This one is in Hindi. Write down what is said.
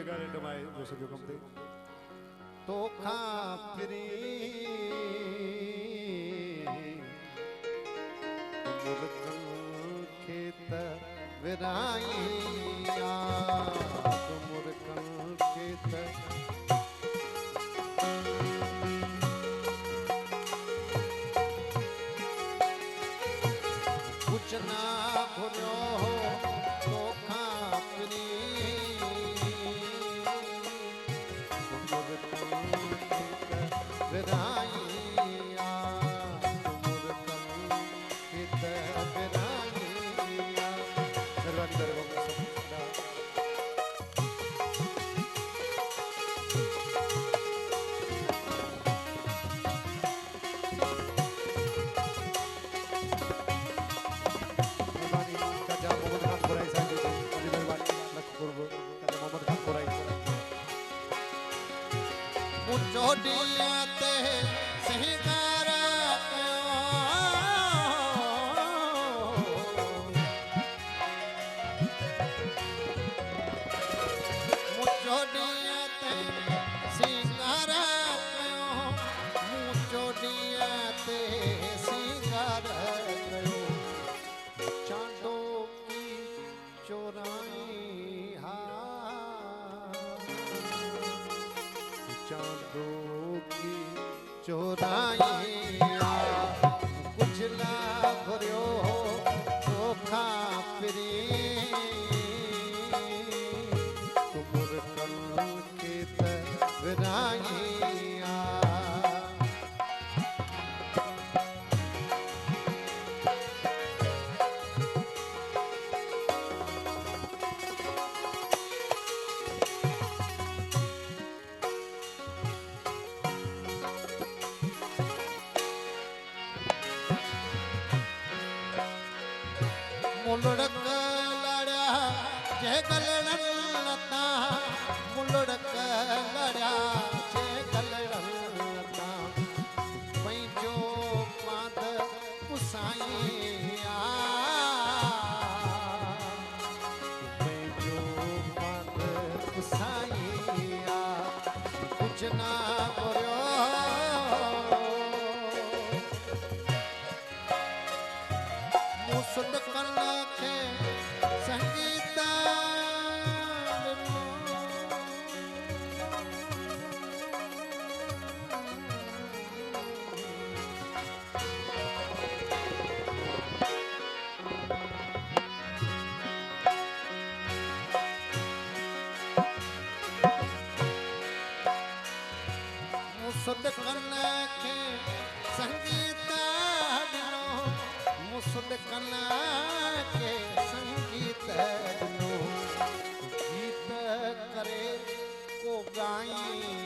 जगह रे डमाए जो सजो कम थे तो खापरी मुर्कन खेत विराइया मुर्कन खेत कुछ ना भूलो तो खापरी विराइया मुर्कन खेत विराइया दरबार दरबार चोटियाते सिंगार चोटियाते सिंगार चोटियाते सिंगार चांदो की चोराई चांदो की चोराइया कुछ ना भरियो तो खापरी मुर्कन खेत विराइया मुलड़क लड़ा जय गलड़न लता मुलड़क लड़ा जय गलड़न लता वहीं जो माद पुसाइया वहीं जो माद पुसाइया कुछ ना बोलो मुसद कल के संगीत मुसद कल के संगीत मुसद कला के संगीत नो गीत करे को गाई